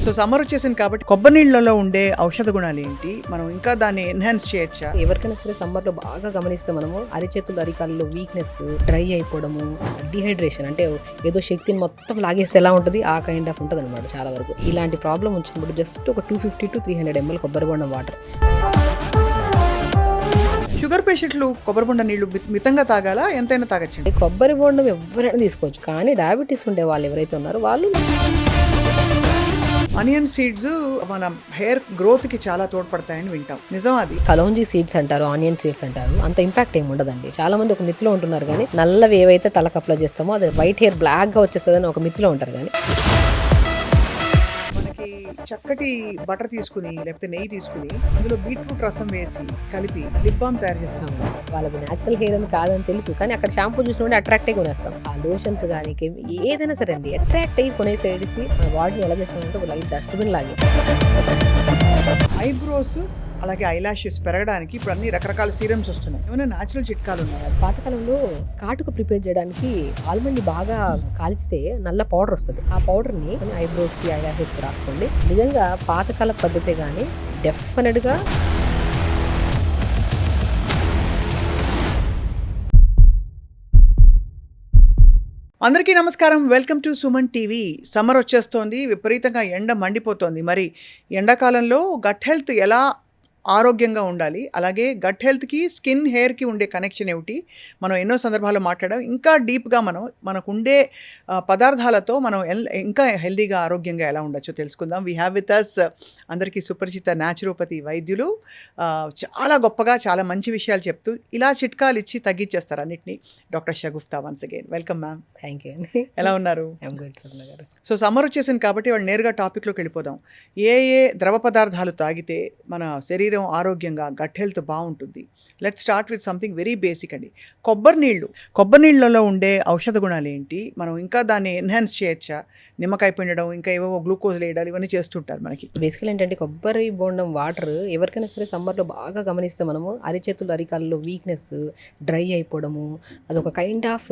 So summer వచ్చేసింది కాబట్టి కొబ్బరి నీళ్ళలో ఉండే ఔషధ గుణాలు ఏంటి, మనం ఇంకా దాన్ని ఎన్హాన్స్ చేయొచ్చా? ఎవరికైనా సరే సమ్మర్లో బాగా గమనిస్తే మనము అరిచేతులు అరికాల్లో వీక్నెస్, డ్రై అయిపోవడము, డిహైడ్రేషన్ అంటే ఏదో శక్తిని మొత్తం లాగేస్తే ఎలా ఉంటుంది ఆ కైండ్ ఆఫ్ ఉంటుంది అనమాట. చాలా వరకు ఇలాంటి ప్రాబ్లం వచ్చినప్పుడు జస్ట్ ఒక 250 to 300 ml కొబ్బరి బొండం వాటర్. షుగర్ పేషెంట్లు కొబ్బరి బొండ నీళ్లు మితంగా తాగాలా, ఎంతైనా తాగచ్చండి? కొబ్బరి బొండం ఎవరైనా తీసుకోవచ్చు, కానీ డయాబెటీస్ ఉండే వాళ్ళు ఎవరైతే ఉన్నారో వాళ్ళు. ఆనియన్ సీడ్స్ మన హెయిర్ గ్రోత్ కి చాలా తోడ్పడతాయని వింటాం, నిజం అది? కలౌంజీ సీడ్స్ అంటారు, ఆనియన్ సీడ్స్ అంటారు. అంత ఇంపాక్ట్ ఏమి ఉండదండి. చాలా మంది ఒక మిత్తులో ఉంటున్నారు, కానీ నల్లవి ఏవైతే తలకు అప్లై చేస్తామో అది వైట్ హెయిర్ బ్లాక్ గా వచ్చేస్తుందని ఒక మిత్తులో ఉంటారు. కానీ మనకి చక్కటి బటర్ తీసుకుని లేకపోతే నెయ్యి తీసుకుని అందులో బీట్రూట్ రసం వేసి కలిపి లిప్ బామ్ తయారు చేస్తాం. వాళ్ళది న్యాచురల్ హెయిర్ అని కాదని తెలుసు, కానీ అక్కడ షాంపూ చూసినప్పుడు అట్రాక్ట్ అయ్యి కొనేస్తాం. ఆ లోషన్స్ కానీ ఏదైనా సరే అండి అట్రాక్ట్ అయ్యి కొనేసేసి మన బాడీని ఎలా చేస్తామంటే ఒక లైట్ డస్ట్బిన్ లాగే. ఐబ్రోస్ అలాగే ఐలాషెస్ పెరగడానికి ఇప్పుడు అన్ని రకరకాల సీరమ్స్ వస్తున్నాయి. ఏమైనా న్యాచురల్ చిట్కాలు ఉన్నాయా? పాతకాలంలో కాటుక ప్రిపేర్ చేయడానికి ఆల్మండ్ బాగా కాల్చితే నల్ల పౌడర్ వస్తుంది. ఆ పౌడర్ని ఐబ్రోస్కి ఐలాషెస్కి రాసుకోండి. నిజంగా పాతకాల పద్ధతే, కానీ డెఫినెట్గా అందరికీ నమస్కారం, welcome to Suman TV. Summer వచ్చేస్తోంది, విపరీతంగా ఎండ మండిపోతోంది. మరి ఎండాకాలంలో గట్ హెల్త్ ఎలా ఆరోగ్యంగా ఉండాలి, అలాగే గట్ హెల్త్కి స్కిన్ హెయిర్కి ఉండే కనెక్షన్ ఏమిటి, మనం ఎన్నో సందర్భాల్లో మాట్లాడాం. ఇంకా డీప్గా మనకు ఉండే పదార్థాలతో మనం ఇంకా హెల్తీగా ఆరోగ్యంగా ఎలా ఉండొచ్చో తెలుసుకుందాం. వీ హ్యావ్ విత్ అస్ అందరికీ సుపరిచిత న్యాచురోపతి వైద్యులు, చాలా గొప్పగా చాలా మంచి విషయాలు చెప్తూ ఇలా చిట్కాలు ఇచ్చి తగ్గించేస్తారు అన్నిటినీ. Doctor Shagufta, once again welcome ma'am. Thank you అండి. ఎలా ఉన్నారు? గారు. సో సమ్మర్ వచ్చేసింది కాబట్టి వాళ్ళు నేరుగా టాపిక్లోకి వెళ్ళిపోదాం. ఏ ద్రవ పదార్థాలు తాగితే మన శరీరం ఆరోగ్యంగా గట్ హెల్త్ బాగుంటుంది? Let's start with something very basic అండి. కొబ్బరి నీళ్ళలో ఉండే ఔషధ గుణాలు ఏంటి, మనం ఇంకా దాన్ని ఎన్హాన్స్ చేయొచ్చా? నిమ్మకాయ పిండడం, ఇంకా ఏవో గ్లూకోజ్ వేయడాలు, ఇవన్నీ చేస్తుంటారు. మనకి బేసికల్ ఏంటంటే కొబ్బరి బొండం వాటర్ ఎవరికైనా సరే సమ్మర్లో బాగా గమనిస్తే మనము అరిచేతులు అరికాల్లో వీక్నెస్, డ్రై అయిపోవడము, అదొక కైండ్ ఆఫ్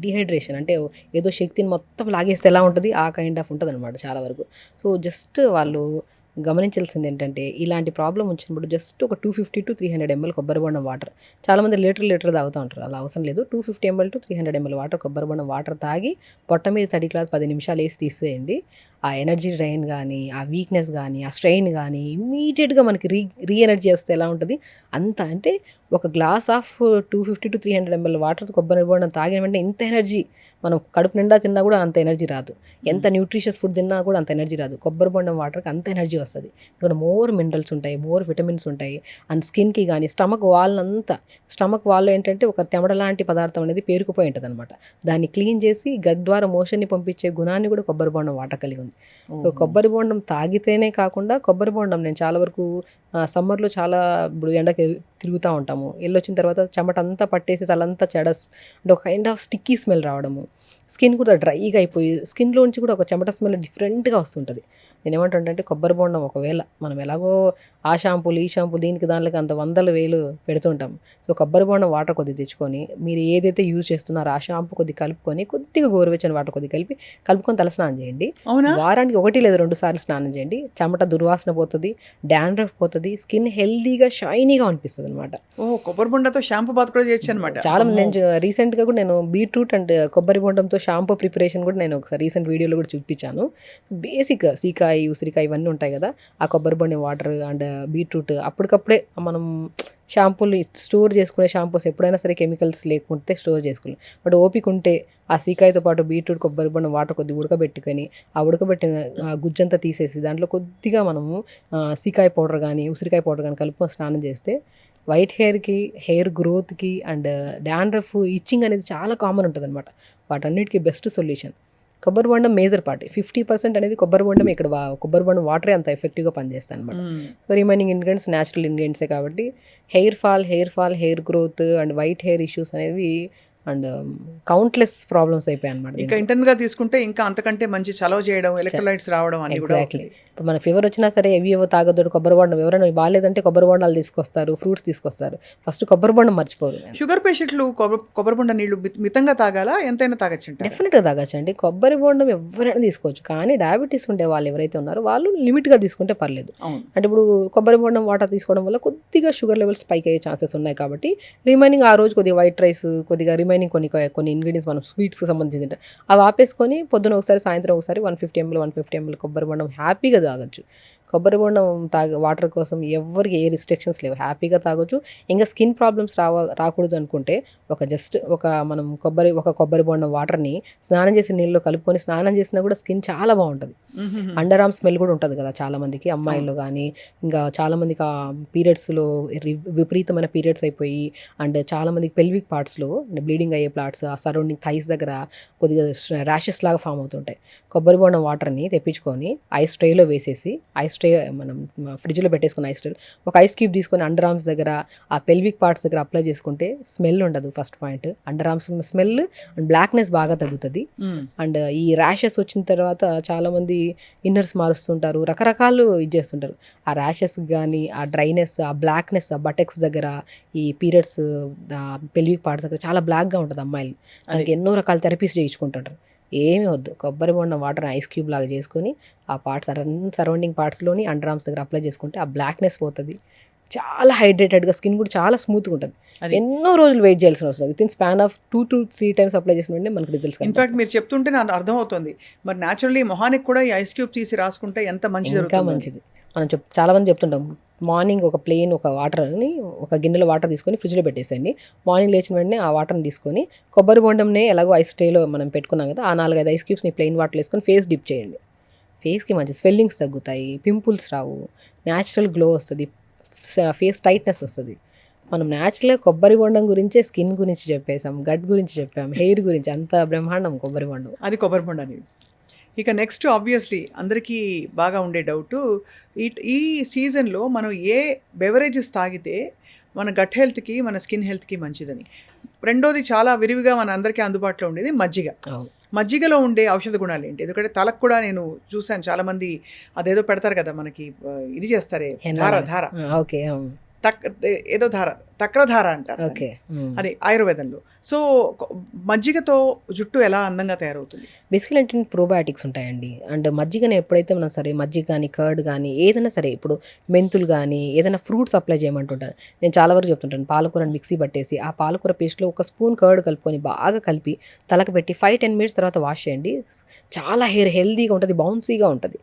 డిహైడ్రేషన్ అంటే ఏదో శక్తిని మొత్తం లాగేస్తే ఎలా ఉంటుంది ఆ కైండ్ ఆఫ్ ఉంటుంది అనమాట చాలా వరకు. సో జస్ట్ వాళ్ళు గమనించాల్సింది ఏంటంటే ఇలాంటి ప్రాబ్లం వచ్చినప్పుడు జస్ట్ ఒక 250 to 300 ml కొబ్బరి బొండం వాటర్. చాలామంది లీటర్ తాగుతూ ఉంటారు, అలా అవసరం లేదు. 250 ml to 300 ml వాటర్, కొబ్బరి బొండం వాటర్ తాగి పొట్ట మీద తడి క్లాత్ 10 నిమిషాలు వేసి తీసేయండి. ఆ ఎనర్జీ డ్రైన్ కానీ, ఆ వీక్నెస్ కానీ, ఆ స్ట్రెయిన్ కానీ ఇమ్మీడియట్గా మనకి రీ ఎనర్జీ వస్తే ఎలా ఉంటుంది అంత. అంటే ఒక glass of 250 to 300 ml water కొబ్బరి బొండం తాగిన వెంటనే ఇంత ఎనర్జీ, మనం కడుపు నిండా తిన్నా కూడా అంత ఎనర్జీ రాదు. ఎంత న్యూట్రిషియస్ ఫుడ్ తిన్నా కూడా అంత ఎనర్జీ రాదు. కొబ్బరి బొండం వాటర్కి అంత ఎనర్జీ వస్తుంది. ఇక్కడ మోర్ మినరల్స్ ఉంటాయి, మోర్ విటమిన్స్ ఉంటాయి. అండ్ స్కిన్కి కానీ స్టమక్ వాల్లో ఏంటంటే ఒక తెమడ లాంటి పదార్థం అనేది పేరుకుపోయి ఉంటుంది అనమాట. దాన్ని క్లీన్ చేసి గట్ ద్వారా మోషన్ని పంపించే గుణాన్ని కూడా కొబ్బరి బొండం వాటర్ కలిగి ఉంది. సో కొబ్బరి బొండం తాగితేనే కాకుండా కొబ్బరి బొండం నేను చాలా వరకు సమ్మర్లో చాలా ఇప్పుడు ఎండకి తిరుగుతూ ఉంటాము, వెళ్ళొచ్చిన తర్వాత చెమట అంతా పట్టేసి తలంతా అంటే ఒక కైండ్ ఆఫ్ స్టిక్కీ స్మెల్ రావడము, స్కిన్ కూడా డ్రైగా అయిపోయి స్కిన్లోంచి కూడా ఒక చెమట స్మెల్ డిఫరెంట్గా వస్తుంటుంది. నేను ఏమంటుంటే కొబ్బరి బొండం ఒకవేళ మనం ఎలాగో ఆ షాంపూలు ఈ షాంపూ దీనికి దానికి అంత 100,000 పెడుతుంటాం. సో కొబ్బరి బొండం వాటర్ కొద్దిగా తెచ్చుకొని మీరు ఏదైతే యూజ్ చేస్తున్నారో ఆ షాంపూ కొద్దిగా కలుపుకొని కొద్దిగా గోరువెచ్చని వాటర్ కొద్దిగా కలుపుకొని తల స్నానం చేయండి. వారానికి 1 లేదా 2 సార్లు స్నానం చేయండి. చెమట దుర్వాసన పోతుంది, డాండ్రఫ్ పోతుంది, స్కిన్ హెల్దీగా షైనీగా అనిపిస్తుంది అనమాట. కొబ్బరి బొండతో షాంపూ బాత్ కూడా చేయొచ్చు అనమాట. చాలా నేను రీసెంట్గా కూడా నేను బీట్రూట్ అండ్ కొబ్బరి బొండంతో షాంపూ ప్రిపరేషన్ కూడా నేను ఒకసారి రీసెంట్ వీడియోలో కూడా చూపించాను. బేసిక్ సీకాయ, ఉసిరికాయ ఇవన్నీ ఉంటాయి కదా, ఆ కొబ్బరి బొండం వాటర్ అండ్ బీట్రూట్ అప్పటికప్పుడే మనం షాంపూలు స్టోర్ చేసుకునే షాంపూస్ ఎప్పుడైనా సరే కెమికల్స్ లేకుంటే స్టోర్ చేసుకోవాలి. బట్ ఓపిక ఉంటే ఆ సీకాయతో పాటు బీట్రూట్ కొబ్బరి బొండం వాటర్ కొద్దిగా ఉడకబెట్టుకొని ఆ ఉడకబెట్టిన గుజ్జంతా తీసేసి దాంట్లో కొద్దిగా మనము సీకాయ పౌడర్ కానీ ఉసిరికాయ పౌడర్ కానీ కలుపుకొని స్నానం చేస్తే వైట్ హెయిర్కి, హెయిర్ గ్రోత్కి అండ్ డాండ్రఫ్, ఇచ్చింగ్ అనేది చాలా కామన్ ఉంటుంది అనమాట. వాటన్నిటికీ బెస్ట్ సొల్యూషన్ కొబ్బరి బొండం. మేజర్ పార్ట్ 50% అనేది కొబ్బరి బొండం. ఇక్కడ కొబ్బరి బొండం వాటరే అంత ఎఫెక్టివ్గా పనిచేస్తాయి అనమాట. సో రిమైనింగ్ ఇంగ్రీడియంట్స్ న్యాచురల్ ఇంగ్రీడియంట్సే కాబట్టి hair fall, hair growth and white hair issues అనేవి అండ్ కౌంట్లెస్ ప్రాబ్లమ్స్ అయిపోయాయి అనమాట. ఇంకా ఇంటర్నల్గా తీసుకుంటే ఇంకా అంతకంటే మంచి చలవ చేయడం, ఎలక్ట్రోలైట్స్ రావడం అన్ని కూడా. ఇప్పుడు ఇప్పుడు మన ఫీవర్ వచ్చినా సరే ఏవో తాగొద్దు, కొబ్బరి బొండం ఎవరైనా బాగాలేదంటే కొబ్బరి బొండాలు తీసుకొస్తారు, ఫ్రూట్స్ తీసుకొస్తారు. ఫస్ట్ కొబ్బరి బొండం మర్చిపోరు. షుగర్ పేషెంట్లు కొబ్బరి బొండ నీళ్లు మితంగా తాగాలా, ఎంతైనా తాగొచ్చంటారా? డెఫినెట్గా తాగొచ్చండి. కొబ్బరి బొండం ఎవరైనా తీసుకోవచ్చు. కానీ డయాబెటీస్ ఉండే వాళ్ళు ఎవరైతే ఉన్నారో వాళ్ళు లిమిట్గా తీసుకుంటే పర్లేదు. అవును. అంటే ఇప్పుడు కొబ్బరి బొండం వాటర్ తీసుకోవడం వల్ల కొద్దిగా షుగర్ లెవెల్స్ స్పైక్ అయ్యే ఛాన్సెస్ ఉన్నాయి. కాబట్టి రిమైనింగ్ ఆ రోజు కొద్దిగా వైట్ రైస్, కొద్దిగా రిమైనింగ్ కొన్ని ఇంగ్రీడియంట్స్ మనం స్వీట్స్కి సంబంధించి తింటాం, అవి ఆపేసుకొని పొద్దున ఒకసారి సాయంత్రం ఒకసారి 150 ml కొబ్బరి బొండం హ్యాపీగా తాగొచ్చు. కొబ్బరి బొండం వాటర్ కోసం ఎవరికి ఏ రిస్ట్రిక్షన్స్ లేవు, హ్యాపీగా తాగొచ్చు. ఇంకా స్కిన్ ప్రాబ్లమ్స్ రాకూడదు అనుకుంటే మనం కొబ్బరి బొండం వాటర్ని స్నానం చేసిన నీళ్ళలో కలుపుకొని స్నానం చేసినా కూడా స్కిన్ చాలా బాగుంటుంది. అండర్ ఆర్మ్ స్మెల్ కూడా ఉంటుంది కదా చాలా మందికి, అమ్మాయిల్లో కానీ. ఇంకా చాలా మందికి ఆ పీరియడ్స్లో విపరీతమైన పీరియడ్స్ అయిపోయి అండ్ చాలా మందికి పెల్విక్ పార్ట్స్లో బ్లీడింగ్ అయ్యే పార్ట్స్, ఆ సరౌండింగ్ థైస్ దగ్గర కొద్దిగా ర్యాషెస్ లాగా ఫామ్ అవుతుంటాయి. కొబ్బరి బొండం వాటర్ని తెప్పించుకొని ఐస్ ట్రేలో వేసేసి, ఐస్ ట్రే మనం ఫ్రిడ్జ్లో పెట్టేసుకుని ఐస్ ట్రే ఒక ఐస్ క్యూబ్ తీసుకొని అండర్ ఆర్మ్స్ దగ్గర, ఆ పెల్విక్ పార్ట్స్ దగ్గర అప్లై చేసుకుంటే స్మెల్ ఉండదు. First point, under arms smell and blackness బాగా తగ్గుతుంది. అండ్ ఈ ర్యాషెస్ వచ్చిన తర్వాత చాలామంది ఇన్నర్స్ మారుస్తుంటారు, రకరకాలు ఇది చేస్తుంటారు. ఆ ర్యాషెస్ కానీ, ఆ డ్రైనెస్, ఆ బ్లాక్నెస్, ఆ బటెక్స్ దగ్గర, ఈ పీరియడ్స్ పెల్విక్ పార్ట్స్ దగ్గర చాలా బ్లాక్గా ఉంటుంది అమ్మాయిలు. దానికి ఎన్నో రకాల థెరపీస్ చేయించుకుంటుంటారు. ఏమీ వద్దు, కొబ్బరి బొండం వాటర్ ఐస్ క్యూబ్ లాగా చేసుకొని ఆ పార్ట్స్ సరౌండింగ్ పార్ట్స్లోని అండర్ ఆర్మ్స్ దగ్గర అప్లై చేసుకుంటే ఆ బ్లాక్నెస్ పోతుంది. చాలా హైడ్రేటెడ్గా స్కిన్ కూడా చాలా స్మూత్గా ఉంటుంది. ఎన్నో రోజులు వెయిట్ చేయాల్సిన అవసరం, with in span of 2 to 3 times apply చేసిన వెంటనే మనకు రిజల్ట్స్. ఇన్ఫాక్ట్ మీరు చెప్తుంటే నాకు అర్థమవుతుంది. మరి న్యాచురల్లీ మొహానికి కూడా ఈ ఐస్ క్యూబ్ తీసి రాసుకుంటే ఎంత మంచిది, ఇంకా మంచిది. మనం చాలా మంది చెప్తుంటాం, మార్నింగ్ ఒక వాటర్ని ఒక గిన్నెలో వాటర్ తీసుకొని ఫ్రిడ్జ్లో పెట్టేసేయండి. మార్నింగ్ లేచిన వెంటనే ఆ వాటర్ని తీసుకొని కొబ్బరి బొండంనే ఎలాగో ఐస్ ట్రేలో మనం పెట్టుకున్నాం కదా, ఆ 4-5 ఐస్ క్యూబ్స్ని ప్లెయిన్ వాటర్ వేసుకొని ఫేస్ డిప్ చేయండి. ఫేస్కి మంచి స్వెల్లింగ్స్ తగ్గుతాయి, పింపుల్స్ రావు, న్యాచురల్ గ్లో వస్తుంది, ఫేస్ టైట్నెస్ వస్తుంది. మనం న్యాచురల్గా కొబ్బరి బొండం గురించే స్కిన్ గురించి చెప్పేసాం, గట్ గురించి చెప్పాం, హెయిర్ గురించి, అంత బ్రహ్మాండం కొబ్బరి బొండం. అది కొబ్బరి బొండ నీళ్ళు. ఇక నెక్స్ట్ ఆబ్వియస్లీ అందరికీ బాగా ఉండే డౌటు, ఈ సీజన్లో మనం ఏ బెవరేజెస్ తాగితే మన గట్ హెల్త్కి, మన స్కిన్ హెల్త్కి మంచిదని. రెండోది చాలా విరివిగా మన అందరికీ అందుబాటులో ఉండేది మజ్జిగ. మజ్జిగలో ఉండే ఔషధ గుణాలు ఏంటి? ఎందుకంటే తలకు కూడా నేను చూశాను చాలామంది అదేదో పెడతారు కదా మనకి, ఇది చేస్తారే ధార ఓకే, ఏదో తక్రధార అంటారు అది ఆయుర్వేదంలో. సో మజ్జిగతో జుట్టు ఎలా అందంగా తయారవుతుంది? బేసికల్ అంటే ప్రోబయాటిక్స్ ఉంటాయండి. అండ్ మజ్జిగని ఎప్పుడైతే మనం సరే మజ్జిగ కానీ కర్డ్ కానీ ఏదైనా సరే, ఇప్పుడు మెంతులు కానీ ఏదైనా ఫ్రూట్స్ అప్లై చేయమంటుంటాను. నేను చాలా వరకు చెప్తుంటాను, పాలకూరని మిక్సీ పట్టేసి ఆ పాలకూర పేస్ట్లో 1 స్పూన్ కర్డ్ కలుపుకొని బాగా కలిపి తలకు పెట్టి 5-10 minutes తర్వాత వాష్ చేయండి. చాలా హెయిర్ హెల్దీగా ఉంటుంది, బౌన్సీగా ఉంటుంది.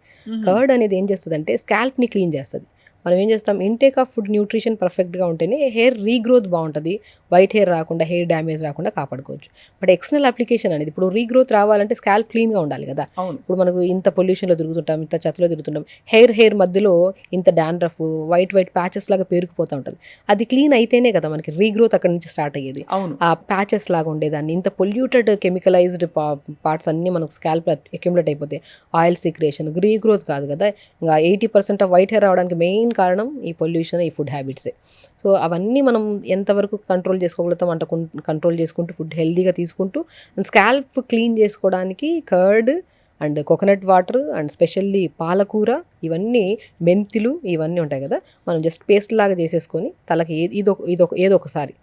కర్డ్ అనేది ఏం చేస్తుంది అంటే స్కాల్ప్ని క్లీన్ చేస్తుంది. మనం ఏం చేస్తాం, ఇంటేక్ ఆఫ్ ఫుడ్ న్యూట్రిషన్ పర్ఫెక్ట్గా ఉంటేనే హెయిర్ రీగ్రోత్ బాగుంటుంది, వైట్ హెయిర్ రాకుండా, హెయిర్ డ్యామేజ్ రాకుండా కాపాడుకోవచ్చు. బట్ ఎక్స్టర్నల్ అప్లికేషన్ అనేది, ఇప్పుడు రీగ్రోత్ రావాలంటే స్కాల్ప్ క్లీన్గా ఉండాలి కదా. ఇప్పుడు మనకు ఇంత పొల్యూషన్లో తిరుగుతుంటాం, ఇంత చెత్తలో తిరుగుతుంటాం, హెయిర్ మధ్యలో ఇంత డాండ్రఫ్, వైట్ ప్యాచెస్ లాగా పేరుకుపోతూ ఉంటుంది. అది క్లీన్ అయితేనే కదా మనకి రీగ్రోత్ అక్కడ నుంచి స్టార్ట్ అయ్యేది. ఆ ప్యాచెస్ లాగా ఉండేదాన్ని, ఇంత పొల్యూటెడ్ కెమికలైజ్డ్ పార్ట్స్ అన్నీ మనకు స్కాల్ప్ అక్యుములేట్ అయిపోతే ఆయిల్ సీక్రేషన్, రీగ్రోత్ కాదు కదా. ఇంకా 80% ఆఫ్ వైట్ హెయిర్ రావడానికి మెయిన్ కారణం ఈ పొల్యూషన్, ఈ ఫుడ్ హ్యాబిట్సే. సో అవన్నీ మనం ఎంతవరకు కంట్రోల్ చేసుకోగలుగుతాం అంటే కంట్రోల్ చేసుకుంటూ, ఫుడ్ హెల్దీగా తీసుకుంటూ, స్కాల్ప్ క్లీన్ చేసుకోవడానికి curd and coconut water and specially పాలకూర, ఇవన్నీ మెంతులు, ఇవన్నీ ఉంటాయి కదా, మనం జస్ట్ పేస్ట్ లాగా చేసేసుకొని తలకి ఏదో ఒకసారి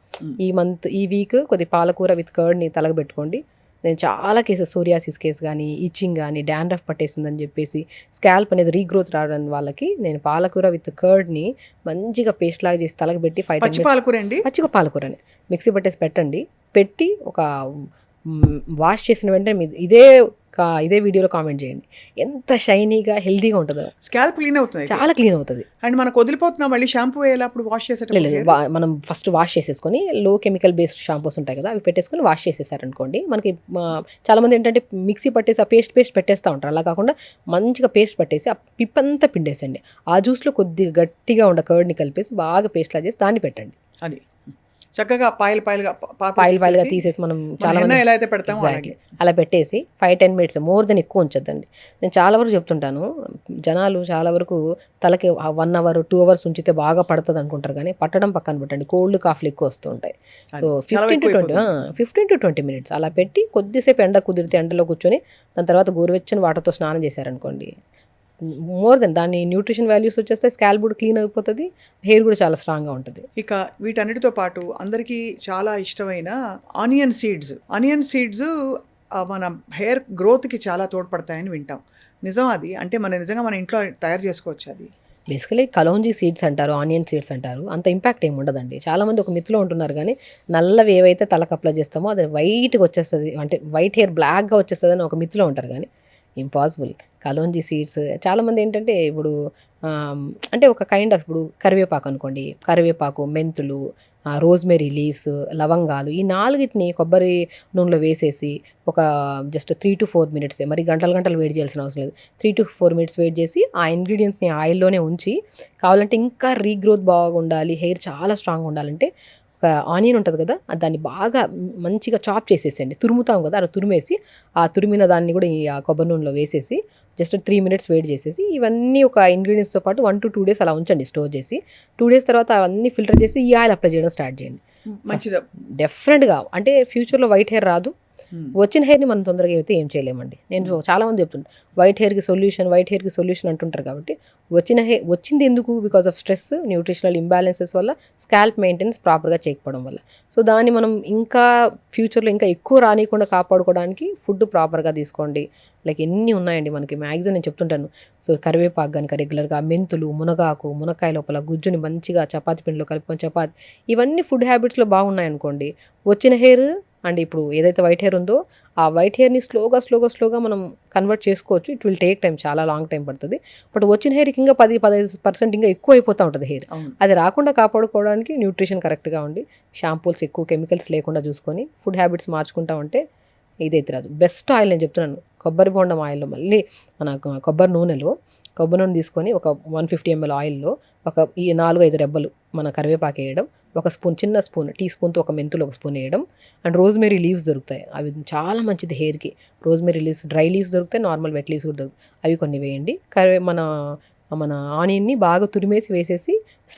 ఈ వీక్ కొద్ది పాలకూర విత్ కర్డ్ని తలకు పెట్టుకోండి. నేను చాలా కేసెస్, సోరియాసిస్ కేసు కానీ, ఇచ్చింగ్ కానీ, డాండ్రఫ్ పట్టేసిందని చెప్పేసి స్కాల్ప్ అనేది రీగ్రోత్ రావడం వాళ్ళకి నేను పాలకూర విత్ కర్డ్ని మంచిగా పేస్ట్ లాగా చేసి తలకు పెట్టి 5 పచ్చి పాలకూరని మిక్సీ పట్టేసి పెట్టి ఒక వాష్ చేసిన వెంటనే ఇదే వీడియోలో కామెంట్ చేయండి, ఎంత షైనీగా హెల్దీగా ఉంటుందో. స్కాల్ప్ క్లీన్ అవుతుంది, చాలా క్లీన్ అవుతుంది. అండ్ మనకు వదిలిపోతున్నా మళ్ళీ షాంపూ వేయాలప్పుడు వాష్ లేదు, మనం ఫస్ట్ వాష్ చేసేసుకొని లో కెమికల్ బేస్డ్ షాంపూస్ ఉంటాయి కదా, అవి పెట్టేసుకొని వాష్ చేసేసారనుకోండి, మనకి చాలామంది ఏంటంటే మిక్సీ పట్టేసి ఆ పేస్ట్ పెట్టేస్తూ ఉంటారు. అలా కాకుండా మంచిగా పేస్ట్ పట్టేసి ఆ పిప్పంతా పిండేసండి, ఆ జ్యూస్లో కొద్దిగా గట్టిగా ఉండే కర్డ్ని కలిపేసి బాగా పేస్ట్లా చేసి దాన్ని పెట్టండి. అది చక్కగా పాయలుగా తీసేసి మనం చాలా ఎలా అయితే పెడతాం అలా పెట్టేసి 5-10 minutes, మోర్ దెన్ ఎక్కువ ఉంచొద్దండి. నేను చాలా వరకు చెప్తుంటాను, జనాలు చాలా వరకు తలకి 1 hour 2 hours ఉంచితే బాగా పడుతుంది అనుకుంటారు, కానీ పట్టడం పక్కన పెట్టండి, కోల్డ్ కాఫ్లు ఎక్కువ వస్తూ ఉంటాయి. సో 15 to 20 minutes అలా పెట్టి కొద్దిసేపు ఎండ కుదిరితే ఎండలో కూర్చొని దాని తర్వాత గోరువెచ్చని వాటర్తో స్నానం చేశారనుకోండి, మోర్ దెన్ దాని న్యూట్రిషన్ వాల్యూస్ వచ్చేస్తే స్కాల్ప్ కూడా క్లీన్ అయిపోతుంది, హెయిర్ కూడా చాలా స్ట్రాంగ్గా ఉంటుంది. ఇక వీటన్నిటితో పాటు అందరికీ చాలా ఇష్టమైన ఆనియన్ సీడ్స్. ఆనియన్ సీడ్స్ మన హెయిర్ గ్రోత్‌కి చాలా తోడ్పడతాయని వింటాం. నిజమా అది? అంటే నిజంగా మన ఇంట్లో తయారు చేసుకోవచ్చా అది? బేసికలీ కలౌంజీ సీడ్స్ అంటారు, ఆనియన్ సీడ్స్ అంటారు. అంత ఇంపాక్ట్ ఏమి ఉండదండి. చాలామంది ఒక మిత్తులో ఉంటున్నారు కానీ నల్లవి ఏవైతే తలకు అప్లై చేస్తామో అది వైట్గా వచ్చేస్తుంది, అంటే వైట్ హెయిర్ బ్లాక్గా వచ్చేస్తుంది అని ఒక మిత్తులో ఉంటారు కానీ ఇంపాసిబుల్. కలోంజీ సీడ్స్ చాలామంది ఏంటంటే ఇప్పుడు అంటే ఒక కైండ్ ఆఫ్ ఇప్పుడు కరివేపాకు అనుకోండి, కరివేపాకు, మెంతులు, రోజ్మెరీ లీవ్స్, లవంగాలు, ఈ నాలుగిటిని కొబ్బరి నూనెలో వేసేసి ఒక జస్ట్ 3-4 మినిట్స్, మరి గంటలు గంటలు వేడి చేయాల్సిన అవసరం లేదు. 3-4 మినిట్స్ వేడి చేసి ఆ ఇంగ్రీడియంట్స్ని ఆయిల్లోనే ఉంచి, కావాలంటే ఇంకా రీగ్రోత్ బాగుండాలి, హెయిర్ చాలా స్ట్రాంగ్ ఉండాలంటే ఒక ఆనియన్ ఉంటుంది కదా, దాన్ని బాగా మంచిగా చాప్ చేసేసండి, తురుముతాం కదా, అలా తురిమేసి ఆ తురిమిన దాన్ని కూడా ఈ ఆ కొబ్బరి నూనెలో వేసేసి జస్ట్ 3 మినిట్స్ వెయిట్ చేసేసి ఇవన్నీ ఒక ఇంగ్రీడియంట్స్తో పాటు 1-2 డేస్ అలా ఉంచండి స్టోర్ చేసి. 2 డేస్ తర్వాత అవన్నీ ఫిల్టర్ చేసి ఈ ఆయిల్ అప్లై చేయడం స్టార్ట్ చేయండి. మంచిది. డెఫినెట్గా అంటే ఫ్యూచర్లో వైట్ హెయిర్ రాదు. వచ్చిన హెయిర్ని మనం తొందరగా అయితే ఏం చేయలేమండి. నేను చాలామంది చెప్తుంటాను వైట్ హెయిర్కి సొల్యూషన్ అంటుంటారు. కాబట్టి వచ్చింది ఎందుకు? Because of stress, nutritional imbalances వల్ల, స్కాల్ప్ మెయింటెనెన్స్ ప్రాపర్గా చేయకపోవడం వల్ల. సో దాన్ని మనం ఇంకా ఫ్యూచర్లో ఇంకా ఎక్కువ రానియకుండా కాపాడుకోవడానికి ఫుడ్ ప్రాపర్గా తీసుకోండి. లైక్ ఎన్ని ఉన్నాయండి మనకి, మ్యాక్సిమం నేను చెప్తుంటాను. సో కరివేపాకు కనుక రెగ్యులర్గా, మెంతులు, మునగాకు, మునక్కాయ లోపల గుజ్జుని మంచిగా చపాతి పిండిలో కలుపుకొని చపాతి, ఇవన్నీ ఫుడ్ హ్యాబిట్స్లో బాగున్నాయనుకోండి, వచ్చిన హెయిర్ అండ్ ఇప్పుడు ఏదైతే వైట్ హెయిర్ ఉందో ఆ వైట్ హెయిర్ని స్లోగా మనం కన్వర్ట్ చేసుకోవచ్చు. ఇట్ విల్ టేక్ టైం, చాలా లాంగ్ టైం పడుతుంది. బట్ వచ్చిన హెయిర్కి ఇంకా 10-15% ఇంకా ఎక్కువ అయిపోతూ ఉంటుంది హెయిర్. అది రాకుండా కాపాడుకోవడానికి న్యూట్రిషన్ కరెక్ట్గా ఉండి, షాంపూల్స్ ఎక్కువ కెమికల్స్ లేకుండా చూసుకొని ఫుడ్ హ్యాబిట్స్ మార్చుకుంటా ఉంటే ఇదైతే రాదు. బెస్ట్ ఆయిల్ నేను చెప్తున్నాను, కొబ్బరి బొండం ఆయిల్లో, మళ్ళీ మన కొబ్బరి నూనెలో కొబ్బరి నూనె తీసుకొని ఒక 150 ml ఆయిల్లో ఒక ఈ 4-5 రెబ్బలు మన కరివేపాకు వేయడం, ఒక స్పూన్, చిన్న స్పూన్, టీ స్పూన్తో ఒక మెంతులు ఒక స్పూన్ వేయడం, అండ్ రోజ్మెరీ లీవ్స్ దొరుకుతాయి, అవి చాలా మంచిది హెయిర్కి. రోజ్మెరీ లీవ్స్, డ్రై లీవ్స్ దొరుకుతాయి, నార్మల్ వెట్ లీవ్స్ కూడా దొరుకుతాయి, అవి కొన్ని వేయండి. మన ఆనియన్ని బాగా తురిమేసి వేసేసి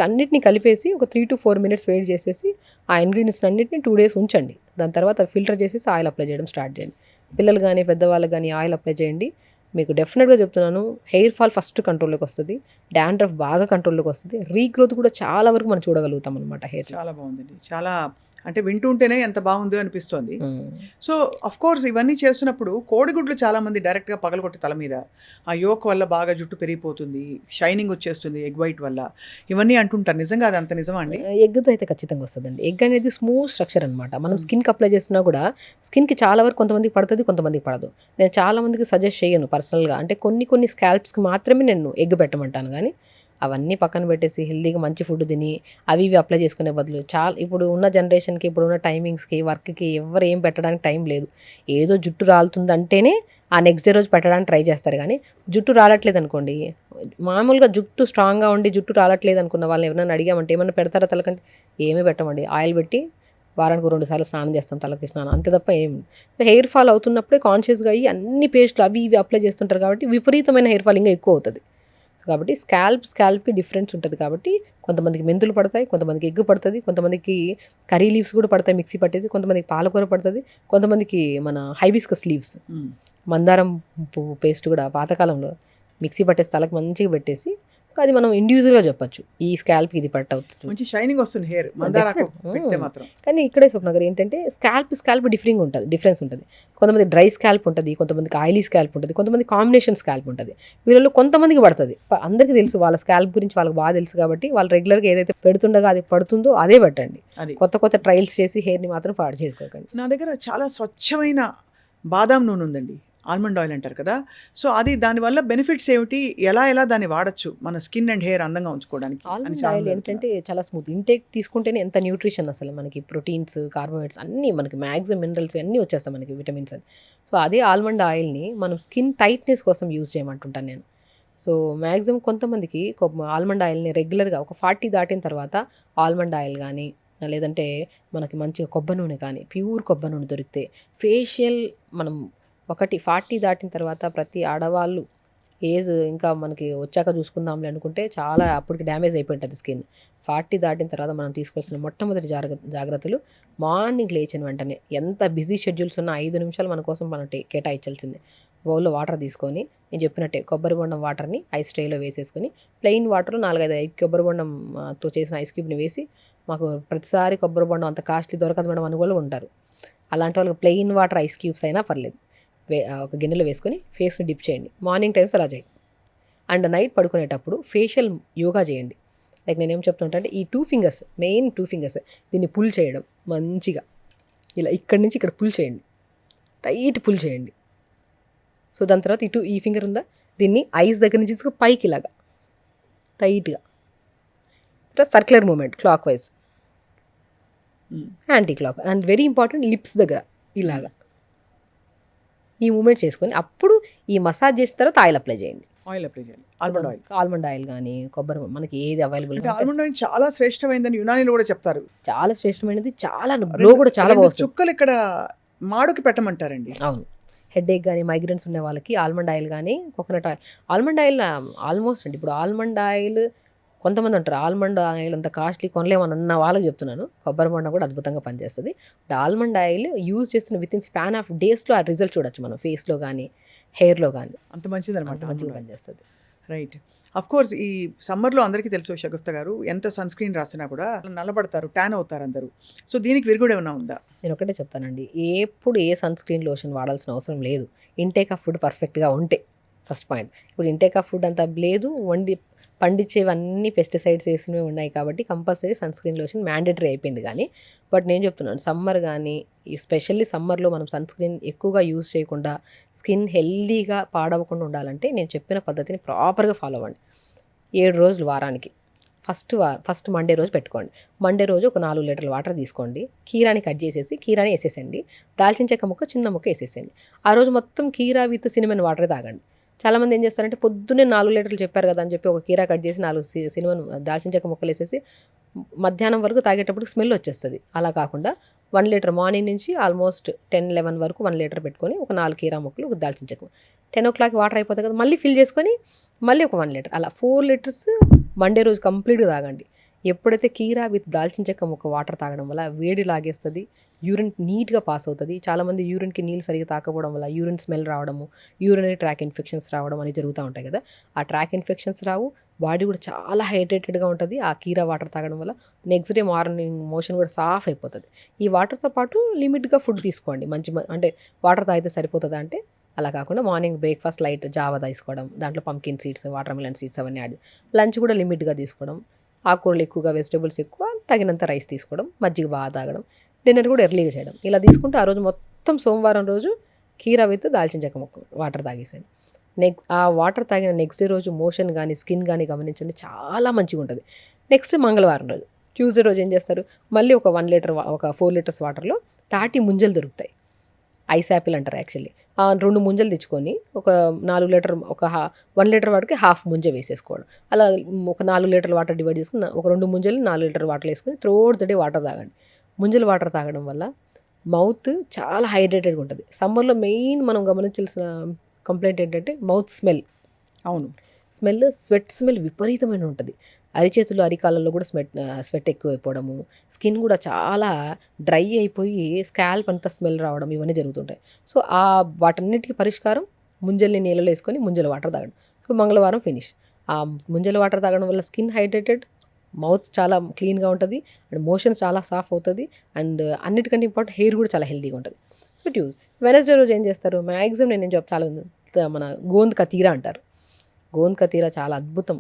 అన్నిటిని కలిపేసి ఒక 3-4 మినిట్స్ వెయిట్ చేసేసి ఆ ఇంగ్రీడియంట్స్ అన్నిటిని 2 డేస్ ఉంచండి. దాని తర్వాత ఫిల్టర్ చేసేసి ఆయిల్ అప్లై చేయడం స్టార్ట్ చేయండి. పిల్లలు కానీ పెద్దవాళ్ళకి కానీ ఆయిల్ అప్లై చేయండి. మీకు డెఫినెట్గా చెప్తున్నాను, హెయిర్ ఫాల్ ఫస్ట్ కంట్రోల్లోకి వస్తుంది, డాండ్రఫ్ బాగా కంట్రోల్లోకి వస్తుంది, రీగ్రోత్ కూడా చాలా వరకు మనం చూడగలుగుతాం అనమాట హెయిర్. చాలా బాగుందండి. చాలా అంటే వింటుంటేనే ఎంత బాగుందో అనిపిస్తుంది. సో అఫ్ కోర్స్ ఇవన్నీ చేస్తున్నప్పుడు కోడిగుడ్లు చాలామంది డైరెక్ట్గా పగలగొట్టి తల మీద, ఆ యోక్ వల్ల బాగా జుట్టు పెరిగిపోతుంది, షైనింగ్ వచ్చేస్తుంది ఎగ్ వైట్ వల్ల, ఇవన్నీ అంటుంటారు. నిజంగా అది అంత నిజమా అండి? ఎగ్తో అయితే ఖచ్చితంగా వస్తుందండి. ఎగ్ అనేది స్మూత్ స్ట్రక్చర్ అనమాట. మనం స్కిన్కి అప్లై చేసినా కూడా స్కిన్కి చాలా వరకు కొంతమందికి పడుతుంది, కొంతమందికి పడదు. నేను చాలా మందికి సజెస్ట్ చేయను పర్సనల్గా, అంటే కొన్ని స్కాల్ప్స్కి మాత్రమే నేను ఎగ్ పెట్టమంటాను. కానీ అవన్నీ పక్కన పెట్టేసి హెల్తీగా మంచి ఫుడ్ తిని అవి ఇవి అప్లై చేసుకునే బదులు, ఇప్పుడు ఉన్న జనరేషన్కి, ఇప్పుడున్న టైమింగ్స్కి, వర్క్కి ఎవరు ఏం పెట్టడానికి టైం లేదు. ఏదో జుట్టు రాలుతుందంటేనే ఆ నెక్స్ట్ డే రోజు పెట్టడానికి ట్రై చేస్తారు. కానీ జుట్టు రాలట్లేదు అనుకోండి, మామూలుగా జుట్టు స్ట్రాంగ్గా ఉండి జుట్టు రాలట్లేదు అనుకున్న వాళ్ళని ఎవరైనా అడిగామంటే ఏమన్నా పెడతారా తలకంటే? ఏమీ పెట్టమండి. ఆయిల్ పెట్టి వారానికి 2 సార్లు స్నానం చేస్తాం, తలకి స్నానం, అంతే తప్ప ఏం. హెయిర్ ఫాల్ అవుతున్నప్పుడే కాన్షియస్గా అయ్యి అన్ని పేస్ట్లు అవి ఇవి అప్లై చేస్తుంటారు కాబట్టి విపరీతమైన హెయిర్ ఫాల్ ఇంకా ఎక్కువ అవుతుంది. కాబట్టి స్కాల్ప్కి డిఫరెన్స్ ఉంటుంది. కాబట్టి కొంతమందికి మెంతులు పడతాయి, కొంతమందికి ఎగ్ పడుతుంది, కొంతమందికి కర్రీ లీవ్స్ కూడా పడతాయి మిక్సీ పట్టేసి, కొంతమందికి పాలకూర పడుతుంది, కొంతమందికి మన హైబిస్కస్ లీవ్స్, మందారం పువ్వు పేస్ట్ కూడా పాతకాలంలో మిక్సీ పట్టేసి తలకు మంచిగా పెట్టేసి, సో అది మనం ఇండివిజువల్గా చెప్పచ్చు ఈ స్కాల్ప్కి ఇది పట్టు అవుతుంది, మంచి షైనింగ్ వస్తుంది హెయిర్ మందారాకు పెడితే మాత్రం. కానీ ఇక్కడే స్వప్న గారు ఏంటంటే స్కాల్ప్ డిఫరెన్స్ ఉంటుంది. కొంతమంది డ్రై స్కాల్ప్ ఉంటుంది, కొంతమందికి ఆయిలీ స్కాల్ప్ ఉంటుంది, కొంతమంది కాంబినేషన్ స్కాల్ప్ ఉంటుంది. వీళ్ళలో కొంతమందికి పడుతుంది. అందరికీ తెలుసు వాళ్ళ స్కాల్ప్ గురించి, వాళ్ళకి బాగా తెలుసు కాబట్టి వాళ్ళు రెగ్యులర్గా ఏదైతే పెడుతుండగా అది పడుతుందో అదే పెట్టండి. కొత్త ట్రయల్స్ చేసి హెయిర్ని మాత్రం పాడు చేసుకోకండి. నా దగ్గర చాలా స్వచ్ఛమైన బాదాం నూనె ఉందండి, ఆల్మండ్ ఆయిల్ అంటారు కదా. సో అది దానివల్ల బెనిఫిట్స్ ఏమిటి, ఎలా దాన్ని వాడచ్చు మన స్కిన్ అండ్ హెయిర్ అందంగా ఉంచుకోవడానికి? ఆల్మండ్ ఆయిల్ ఏంటంటే చాలా స్మూత్, ఇంటేక్ తీసుకుంటేనే ఎంత న్యూట్రిషన్, అసలు మనకి ప్రోటీన్స్, కార్బోహైడ్రేట్స్ అన్నీ మనకి మ్యాక్సిమం మినరల్స్ అన్నీ వచ్చేస్తాయి మనకి, విటమిన్స్ అని. సో అదే ఆల్మండ్ ఆయిల్ని మనం స్కిన్ టైట్నెస్ కోసం యూజ్ చేయమంటుంటాను నేను. సో మ్యాక్సిమం కొంతమందికి ఆల్మండ్ ఆయిల్ని రెగ్యులర్గా ఒక 40 దాటిన తర్వాత ఆల్మండ్ ఆయిల్ కానీ, లేదంటే మనకి మంచిగా కొబ్బరి నూనె కానీ, ప్యూర్ కొబ్బరి నూనె దొరికితే ఫేషియల్ మనం 40 దాటిన తర్వాత ప్రతి ఆడవాళ్ళు ఏజ్ ఇంకా మనకి వచ్చాక చూసుకుందాంలే అనుకుంటే చాలా అప్పటికి డ్యామేజ్ అయిపోయి ఉంటుంది స్కిన్. 40 దాటిన తర్వాత మనం తీసుకోవాల్సిన మొట్టమొదటి జాగ్రత్తలు, మార్నింగ్ లేచిన వెంటనే ఎంత బిజీ షెడ్యూల్స్ ఉన్నా 5 నిమిషాలు మన కోసం మనం కేటాయించాల్సిందే. బౌల్లో వాటర్ తీసుకొని నేను చెప్పినట్టే కొబ్బరి బొండం వాటర్ని ఐస్ ట్రేలో వేసేసుకొని ప్లెయిన్ వాటర్లో 4-5 కొబ్బరి బొండంతో చేసిన ఐస్ క్యూబ్ని వేసి, మాకు ప్రతిసారి కొబ్బరి బొండం అంత కాస్ట్లీ దొరకదు మేడం అని వాళ్ళు ఉంటారు. అలాంటి వాళ్ళకి ప్లెయిన్ వాటర్ ఐస్ క్యూబ్స్ అయినా పర్లేదు, ఒక గిన్నెలో వేసుకొని ఫేస్ని డిప్ చేయండి. మార్నింగ్ టైమ్స్ అలా చేయండి. అండ్ నైట్ పడుకునేటప్పుడు ఫేషియల్ యోగా చేయండి. లైక్ నేనేం చెప్తుంటా అంటే ఈ 2 ఫింగర్స్, మెయిన్ 2 ఫింగర్స్ దీన్ని పుల్ చేయడం మంచిగా, ఇలా ఇక్కడి నుంచి ఇక్కడ పుల్ చేయండి, టైట్ పుల్ చేయండి. సో దాని తర్వాత ఈ ఫింగర్ ఉందా, దీన్ని ఐస్ దగ్గర నుంచి తీసుకు పైకి ఇలాగా టైట్గా, తర్వాత circular movement clockwise, anti clock, and very important lips దగ్గర ఇలాగా ఈ మూమెంట్ చేసుకొని అప్పుడు ఈ మసాజ్ చేసిన తర్వాత ఆయిల్ అప్లై చేయండి. ఆయిల్ అప్లై చేయాలి. Almond oil. ఆల్మండ్ ఆయిల్ కానీ కొబ్బరి, మనకి ఏది అవైలబుల్ అంటే ఆల్మండ్ ఆయిల్ చాలా శ్రేష్టమైందని యునానీలో కూడా చెప్తారు. చాలా శ్రేష్టమైనది, చాలా గ్లో కూడా చాలా బాగుంది. చుక్కలు ఇక్కడ మాడుకి పెట్టమంటారండి. అవును, హెడేక్ కానీ మైగ్రేన్స్ ఉన్న వాళ్ళకి ఆల్మండ్ ఆయిల్ కానీ coconut oil. Almond oil almost అండి, ఇప్పుడు ఆల్మండ్ ఆయిల్ కొంతమంది అంటారు ఆల్మండ్ ఆయిల్ అంత కాస్ట్లీ కొనలేమని అన్న వాళ్ళకి చెప్తున్నాను, కొబ్బరి బొండం కూడా అద్భుతంగా పనిచేస్తుంది. ఆల్మండ్ ఆయిల్ యూజ్ చేసిన విత్ ఇన్ స్పాన్ ఆఫ్ డేస్లో ఆ రిజల్ట్ చూడొచ్చు మనం, ఫేస్లో కానీ హెయిర్లో కానీ. అంత మంచిది అనమాట, మంచిగా పనిచేస్తుంది. రైట్. అఫ్ కోర్స్ ఈ సమ్మర్లో అందరికీ తెలుసు షగుఫ్తా గారు, ఎంత సన్ స్క్రీన్ రాసినా కూడా నల్లబడతారు, ట్యాన్ అవుతారు అందరూ. సో దీనికి విరుగుడు ఏమైనా ఉందా? నేను ఒకటే చెప్తానండి, ఎప్పుడు ఏ సన్ స్క్రీన్ లోషన్ వాడాల్సిన అవసరం లేదు, ఇంటేక్ ఆఫ్ ఫుడ్ పర్ఫెక్ట్గా ఉంటే. First point. ఇప్పుడు ఇంటేక్ ఆఫ్ ఫుడ్ అంతా లేదు, పండించేవన్నీ పెస్టిసైడ్స్ వేసినవి ఉన్నాయి కాబట్టి compulsory sunscreen lotion mandatory అయిపోయింది. కానీ బట్ నేను చెప్తున్నాను, సమ్మర్ కానీ స్పెషల్లీ సమ్మర్లో మనం సన్ స్క్రీన్ ఎక్కువగా యూజ్ చేయకుండా స్కిన్ హెల్దీగా పాడవకుండా ఉండాలంటే నేను చెప్పిన పద్ధతిని ప్రాపర్గా ఫాలో అవ్వండి. 7 రోజులు వారానికి. ఫస్ట్ మండే రోజు పెట్టుకోండి. మండే రోజు ఒక 4 లీటర్ల వాటర్ తీసుకోండి, కీరాని కట్ చేసేసి కీరాని వేసేసండి, దాల్చిన చెక్క ముక్క చిన్న ముక్క వేసేసండి. ఆ రోజు మొత్తం కీరా విత్ సినిమన్ వాటర్ తాగండి. చాలామంది ఏం చేస్తారంటే పొద్దున్నే 4 లీటర్లు చెప్పారు కదా అని చెప్పి ఒక కీరా కట్ చేసి 4 సినిమన్ దాల్చిన చెక్క ముక్కలు వేసేసి మధ్యాహ్నం వరకు తాగేటప్పుడు స్మెల్ వచ్చేస్తుంది. అలా కాకుండా 1 లీటర్ మార్నింగ్ నుంచి ఆల్మోస్ట్ 10-11 వరకు 1 లీటర్ పెట్టుకొని ఒక 4 కీరా ముక్కలు, ఒక దాల్చిన చెక్క, 10 o'clock వాటర్ అయిపోతుంది కదా, మళ్ళీ ఫిల్ చేసుకొని మళ్ళీ ఒక 1 లీటర్, అలా 4 లీటర్స్ మండే రోజు కంప్లీట్గా తాగండి. ఎప్పుడైతే కీరా విత్ దాల్చిన చెక్క ముక్క వాటర్ తాగడం వల్ల వేడి లాగేస్తుంది, యూరిన్ నీట్గా పాస్ అవుతుంది. చాలామంది యూరిన్కి నీళ్ళు సరిగ్గా తాకపోవడం వల్ల యూరిన్ స్మెల్ రావడము, యూరినరీ ట్రాక్ ఇన్ఫెక్షన్స్ రావడం అని జరుగుతూ ఉంటాయి కదా. ఆ ట్రాక్ ఇన్ఫెక్షన్స్ రావు, బాడీ కూడా చాలా హైడ్రేటెడ్గా ఉంటుంది ఆ కీరా వాటర్ తాగడం వల్ల. నెక్స్ట్ డే మార్నింగ్ మోషన్ కూడా సాఫ్ అయిపోతుంది. ఈ వాటర్తో పాటు లిమిట్గా ఫుడ్ తీసుకోండి. అంటే వాటర్ తాగితే సరిపోతుందా అంటే అలా కాకుండా మార్నింగ్ బ్రేక్ఫాస్ట్ లైట్ జావా తీసుకోవడం, దాంట్లో pumpkin seeds, water melon seeds అవన్నీ యాడ్, లంచ్ కూడా లిమిట్గా తీసుకోవడం, ఆకుకూరలు ఎక్కువగా, వెజిటేబుల్స్ ఎక్కువ, తగినంత రైస్ తీసుకోవడం, మజ్జిగ బాగా తాగడం, డిన్నర్ కూడా ఎర్లీగా చేయడం. ఇలా తీసుకుంటే ఆ రోజు మొత్తం సోమవారం రోజు కీరా విత్ దాల్చిన చెక్క ముక్క వాటర్ తాగేసాను. ఆ వాటర్ తాగిన నెక్స్ట్ డే రోజు మోషన్ కానీ స్కిన్ కానీ గమనించండి, చాలా మంచిగా ఉంటుంది. నెక్స్ట్ మంగళవారం రోజు, ట్యూస్డే రోజు ఏం చేస్తారు, మళ్ళీ ఒక 1 లీటర్, ఒక 4 లీటర్స్ వాటర్లో తాటి ముంజలు దొరుకుతాయి, ఐస్ యాపిల్ అంటారు యాక్చువల్లీ. 2 ముంజలు తెచ్చుకొని ఒక 4 లీటర్, ఒక 1 లీటర్ వాటర్కి హాఫ్ ముంజ వేసేసుకోవడం. అలా ఒక 4 లీటర్ల వాటర్ డివైడ్ చేసుకుని ఒక 2 ముంజలు 4 లీటర్ వాటర్ వేసుకొని త్రూఅవుట్ ద డే వాటర్ తాగండి. ముంజల వాటర్ తాగడం వల్ల మౌత్ చాలా హైడ్రేటెడ్గా ఉంటుంది. సమ్మర్లో మెయిన్ మనం గమనించాల్సిన కంప్లైంట్ ఏంటంటే మౌత్ స్మెల్. అవును, స్వెట్ స్మెల్ విపరీతమైన ఉంటుంది. అరిచేతులు, అరికాళ్ళల్లో కూడా స్వెట్ ఎక్కువైపోవడము, స్కిన్ కూడా చాలా డ్రై అయిపోయి స్కాల్ప్ అంతా స్మెల్ రావడం, ఇవన్నీ జరుగుతుంటాయి. సో వాటన్నిటికీ పరిష్కారం ముంజల్ని నీళ్ళలో వేసుకొని ముంజల వాటర్ తాగడం. సో మంగళవారం ఫినిష్. ఆ ముంజల వాటర్ తాగడం వల్ల స్కిన్ హైడ్రేటెడ్, మౌత్ చాలా క్లీన్గా ఉంటుంది, అండ్ మోషన్స్ చాలా సాఫ్ అవుతుంది, అండ్ అన్నిటికంటే ఇంపార్టెంట్ హెయిర్ కూడా చాలా హెల్తీగా ఉంటుంది. సో వెనస్డే రోజు ఏం చేస్తారు, మ్యాక్సిమం నేను చాలా మన గోంద్ కతీరా అంటారు. గోంద్ కతీరా చాలా అద్భుతం.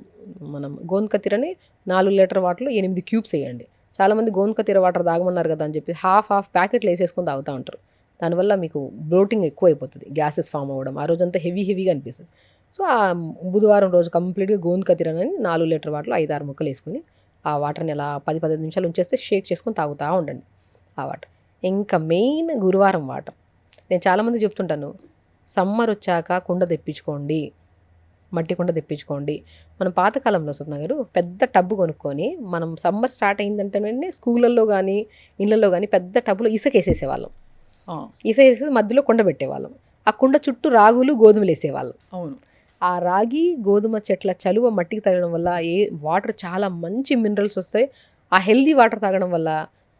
మనం గోంద్ కతీరాని 4 లీటర్ వాటర్లో 8 క్యూబ్స్ వేయండి. చాలామంది గోంద్ కతీరా వాటర్ తాగమన్నారు కదా అని చెప్పి హాఫ్ ప్యాకెట్లు వేసేసుకొని తాగుతూ ఉంటారు. దానివల్ల మీకు బ్లోటింగ్ ఎక్కువ అయిపోతుంది, గ్యాసెస్ ఫామ్ అవ్వడం, ఆ రోజంతా హెవీగా అనిపిస్తుంది. సో ఆ బుధవారం రోజు కంప్లీట్గా గోంద్ కతీరాని 4 లీటర్ వాటర్లో 5-6 ముక్కలు వేసుకొని ఆ వాటర్ని అలా 10-15 నిమిషాలు ఉంచేస్తే షేక్ చేసుకొని తాగుతూ ఉండండి ఆ వాటర్. ఇంకా మెయిన్ గురువారం వాటర్. నేను చాలామంది చెప్తుంటాను, సమ్మర్ వచ్చాక కుండ తెప్పించుకోండి, మట్టి కుండ తెప్పించుకోండి. మనం పాతకాలంలో స్వప్న గారు పెద్ద టబ్బు కొనుక్కొని, మనం సమ్మర్ స్టార్ట్ అయిందంటేనే స్కూళ్ళల్లో కానీ ఇళ్ళల్లో కానీ పెద్ద టబ్బులో ఇసుక వేసేసేవాళ్ళం. ఇసుక వేసేసి మధ్యలో కుండ పెట్టేవాళ్ళం. ఆ కుండ చుట్టూ రాగులు, గోధుమలు వేసేవాళ్ళం. అవును, ఆ రాగి గోధుమ చెట్ల చలువ మట్టికి తగ్గడం వల్ల వాటర్ చాలా మంచి మినరల్స్ వస్తాయి. ఆ హెల్దీ వాటర్ తాగడం వల్ల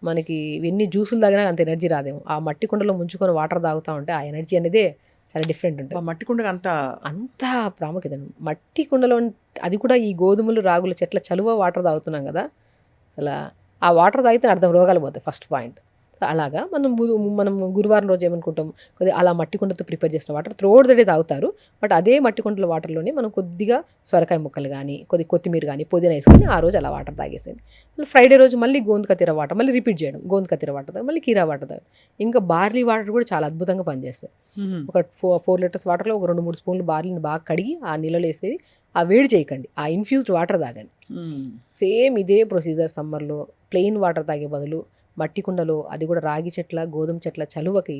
మనకి ఎన్ని జ్యూసులు తాగినా అంత ఎనర్జీ రాదేమో. ఆ మట్టి కుండలో ముంచుకొని వాటర్ తాగుతూ ఉంటే ఆ ఎనర్జీ అనేది చాలా డిఫరెంట్ ఉంటుంది. మట్టి కుండగా అంత అంత ప్రాముఖ్యత మట్టి కుండలో అది కూడా ఈ గోధుమలు రాగుల చెట్ల చలువ వాటర్ తాగుతున్నాం కదా, అసలు ఆ వాటర్ తాగితే అర్థం రోగాలు పోతాయి ఫస్ట్ పాయింట్. అలాగా మనం గురువారం రోజు ఏమనుకుంటాం, కొద్దిగా అలా మట్టి కుండతో ప్రిపేర్ చేసిన వాటర్ త్రోడ్ ద డే తాగుతారు. బట్ అదే మట్టి కుండల వాటర్లోనే మనం కొద్దిగా సొరకాయ ముక్కలు కానీ కొద్దిగా కొత్తిమీర కానీ పుదీనా వేసుకొని ఆ రోజు అలా వాటర్ తాగేసేది. మళ్ళీ ఫ్రైడే రోజు మళ్ళీ గోందు కత్తిర వాటర్ మళ్ళీ రిపీట్ చేయడం, గోందు కత్తిర వాటర్ తాగి మళ్ళీ కీరా వాటర్ తాగడం. ఇంకా బార్లీ వాటర్ కూడా చాలా అద్భుతంగా పనిచేస్తాయి. ఒక 4 లీటర్స్ వాటర్లో ఒక 2-3 స్పూన్లు బార్లీని బాగా కడిగి ఆ నీళ్ళలో వేసేది, ఆ వేడి చేయకండి, ఆ ఇన్ఫ్యూజ్డ్ వాటర్ తాగండి. సేమ్ ఇదే ప్రొసీజర్ సమ్మర్లో ప్లెయిన్ వాటర్ తాగే బదులు మట్టి కుండలో, అది కూడా రాగి చెట్ల గోధుమ చెట్ల చలువకి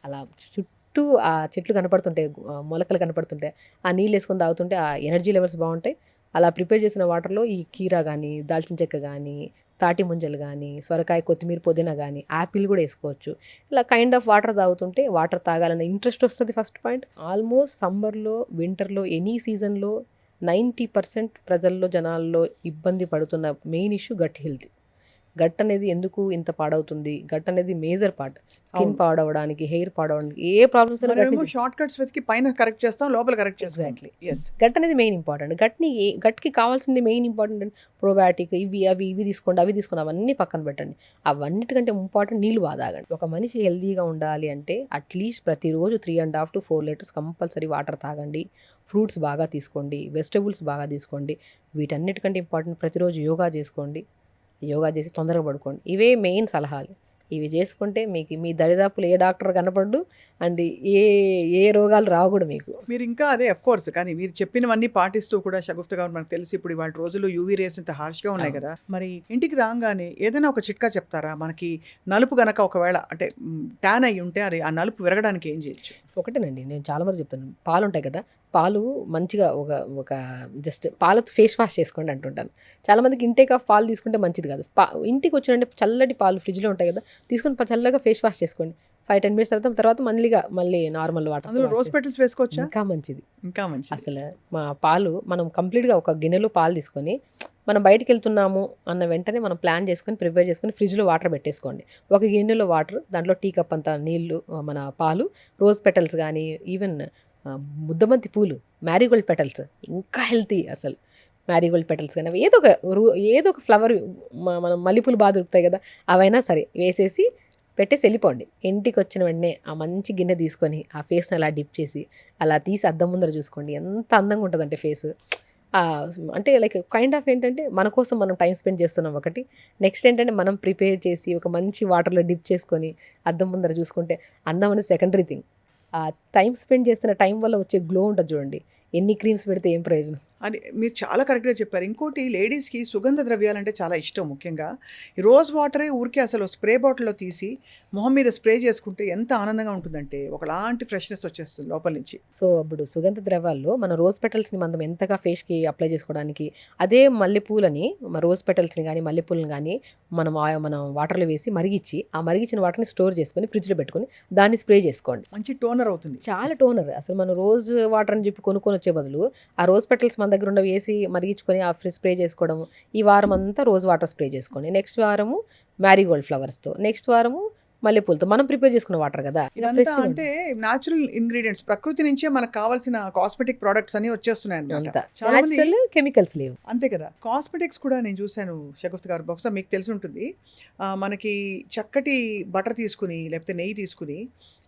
అలా చుట్టూ ఆ చెట్లు కనపడుతుంటాయి, మొలకలు కనపడుతుంటాయి, ఆ నీళ్ళు వేసుకొని తాగుతుంటే ఆ ఎనర్జీ లెవెల్స్ బాగుంటాయి. అలా ప్రిపేర్ చేసిన వాటర్లో ఈ కీరా కానీ దాల్చిన చెక్క కానీ తాటి ముంజలు కానీ సొరకాయ కొత్తిమీర పుదీనా కానీ యాపిల్ కూడా వేసుకోవచ్చు. ఇలా కైండ్ ఆఫ్ వాటర్ తాగుతుంటే వాటర్ తాగాలన్న ఇంట్రెస్ట్ వస్తుంది ఫస్ట్ పాయింట్. ఆల్మోస్ట్ సమ్మర్లో వింటర్లో ఎనీ సీజన్లో 90% ప్రజల్లో జనాల్లో ఇబ్బంది పడుతున్న main issue gut health. Gut అనేది ఎందుకు ఇంత పాడవుతుంది, గట్ అనేది మేజర్ పార్ట్. స్కిన్ పాడవడానికి, హెయిర్ పాడవడానికి, ఏ ప్రాబ్లమ్స్ షార్ట్ కట్స్ వెతికి పైన కరెక్ట్ చేస్తాం, లోపల కరెక్ట్ చేస్తాం. ఎగ్జాక్ట్లీ. గట్ అనేది మెయిన్ ఇంపార్టెంట్. గట్కి కావాల్సింది మెయిన్ ఇంపార్టెంట్ ప్రోబయాటిక్, ఇవి తీసుకోండి, అవి తీసుకోండి, అవన్నీ పక్కన పెట్టండి. అవన్నిటికంటే ఇంపార్టెంట్ నీళ్ళు బాగా తాగండి. ఒక మనిషి హెల్తీగా ఉండాలి అంటే అట్లీస్ట్ ప్రతిరోజు 3.5 to 4 లీటర్స్ కంపల్సరీ వాటర్ తాగండి. ఫ్రూట్స్ బాగా తీసుకోండి, వెజిటబుల్స్ బాగా తీసుకోండి. వీటన్నిటికంటే ఇంపార్టెంట్ ప్రతిరోజు యోగా చేసుకోండి, యోగా చేసి తొందరగా పడుకోండి. ఇవే మెయిన్ సలహాలు. ఇవి చేసుకుంటే మీకు మీ దరిదాపులు ఏ డాక్టర్ కనపడ్డు అండ్ ఏ రోగాలు రావు కూడా మీకు. మీరు ఇంకా అదే కోర్స్, కానీ మీరు చెప్పినవన్నీ పాటిస్తూ కూడా షగుఫ్తా గారు మనకు తెలిసి ఇప్పుడు ఇవాళ రోజుల్లో యూవీ రేస్ ఇంత హార్ష్గా ఉన్నాయి కదా, మరి ఇంటికి రాగానే ఏదైనా ఒక చిట్కా చెప్తారా? మనకి నలుపు గనక ఒకవేళ అంటే ట్యాన్ అయ్యి ఉంటే అది ఆ నలుపు విరగడానికి ఏం చేయొచ్చు? ఒకటేనండి, నేను చాలా వరకు చెప్తాను, పాలు ఉంటాయి కదా, పాలు మంచిగా ఒక జస్ట్ పాలతో ఫేస్ వాష్ చేసుకోండి అంటుంటాను. చాలామందికి ఇంటేక్ ఆఫ్ పాలు తీసుకుంటే మంచిది కాదు. ఇంటికి వచ్చినంటే చల్లటి పాలు ఫ్రిడ్జ్లో ఉంటాయి కదా, తీసుకొని చల్లగా ఫేస్ వాష్ చేసుకోండి. 5-10 మినిట్స్ తర్వాత మళ్ళీ నార్మల్ వాటర్, రోజ్ పెటల్స్ వేసుకోవచ్చా? ఇంకా మంచిది. అసలు మా పాలు మనం కంప్లీట్గా ఒక గిన్నెలో పాలు తీసుకొని మనం బయటికి వెళ్తున్నాము అన్న వెంటనే మనం ప్లాన్ చేసుకొని ప్రిపేర్ చేసుకొని ఫ్రిడ్జ్లో వాటర్ పెట్టేసుకోండి. ఒక గిన్నెలో వాటర్, దాంట్లో టీ కప్ అంత నీళ్ళు, మన పాలు, రోజ్ పెటల్స్ కానీ ఈవెన్ ముద్దబంతి పూలు, మ్యారీగోల్డ్ పెటల్స్ ఇంకా హెల్తీ అసలు. మ్యారీగోల్డ్ పెటల్స్ కానీ ఏదో ఒక ఫ్లవర్, మనం మల్లెపూలు బాగా దొరుకుతాయి కదా, అవైనా సరే వేసేసి పెట్టేసి వెళ్ళిపోండి. ఇంటికి వచ్చిన వెంటనే ఆ మంచి గిన్నె తీసుకొని ఆ ఫేస్ని అలా డిప్ చేసి అలా తీసి అద్దం ముందర చూసుకోండి. ఎంత అందంగా ఉంటుందంటే ఫేస్. అంటే లైక్ కైండ్ ఆఫ్ ఏంటంటే మన కోసం మనం టైం స్పెండ్ చేస్తున్నాం ఒకటి. నెక్స్ట్ ఏంటంటే మనం ప్రిపేర్ చేసి ఒక మంచి వాటర్లో డిప్ చేసుకొని అద్దం ముందర చూసుకుంటే అందం అనేది సెకండరీ థింగ్. ఆ టైం స్పెండ్ చేస్తున్న టైం వల్ల వచ్చే గ్లో ఉంటుంది చూడండి, ఎన్ని క్రీమ్స్ పెడితే ఏం ప్రయోజనం. అని మీరు చాలా కరెక్ట్గా చెప్పారు. ఇంకోటి, లేడీస్కి సుగంధ ద్రవ్యాలంటే చాలా ఇష్టం. ముఖ్యంగా ఈ రోజ్ వాటరే ఊరికే అసలు స్ప్రే బాటిల్లో తీసి మొహం మీద స్ప్రే చేసుకుంటే ఎంత ఆనందంగా ఉంటుందంటే ఒకలాంటి ఫ్రెష్నెస్ వచ్చేస్తుంది లోపల నుంచి. సో ఇప్పుడు సుగంధ ద్రవ్యాల్లో మన రోజ్ పెటల్స్ని మనం ఎంతగా ఫేస్కి అప్లై చేసుకోవడానికి, అదే మల్లెపూలని, రోజ్ పెటల్స్ని కానీ మల్లెపూలని కానీ మనం వాటర్లో వేసి మరిగించి ఆ మరిగించిన వాటర్ని స్టోర్ చేసుకొని ఫ్రిడ్జ్లో పెట్టుకొని దాన్ని స్ప్రే చేసుకోండి. మంచి టోనర్ అవుతుంది. చాలా టోనర్. అసలు మనం రోజ్ వాటర్ అని చెప్పి కొనుక్కొని వచ్చే బదులు ఆ రోజ్ పెటల్స్ మన దగ్గర ఉండ వేసి మరిగించుకొని ఆ స్ప్రే చేసుకోవడము. ఈ వారం అంతా రోజ్ వాటర్ స్ప్రే చేసుకోండి, నెక్స్ట్ వారము మ్యారీగోల్డ్ ఫ్లవర్స్తో, నెక్స్ట్ వారము మల్లెపూలతో మనం ప్రిపేర్ చేసుకున్న వాటర్ కదా. అంటే న్యాచురల్ ఇంగ్రీడియంట్స్, ప్రకృతి నుంచే మనకు కావాల్సిన కాస్మెటిక్ ప్రొడక్ట్స్ అని వచ్చేస్తున్నాయి అన్నమాట. కెమికల్స్ లేవు. అంతే కదా. కాస్మెటిక్స్ కూడా నేను చూశాను షగుఫ్తా గారు, బహుశా మీకు తెలిసి ఉంటుంది. మనకి చక్కటి బటర్ తీసుకుని లేకపోతే నెయ్యి తీసుకుని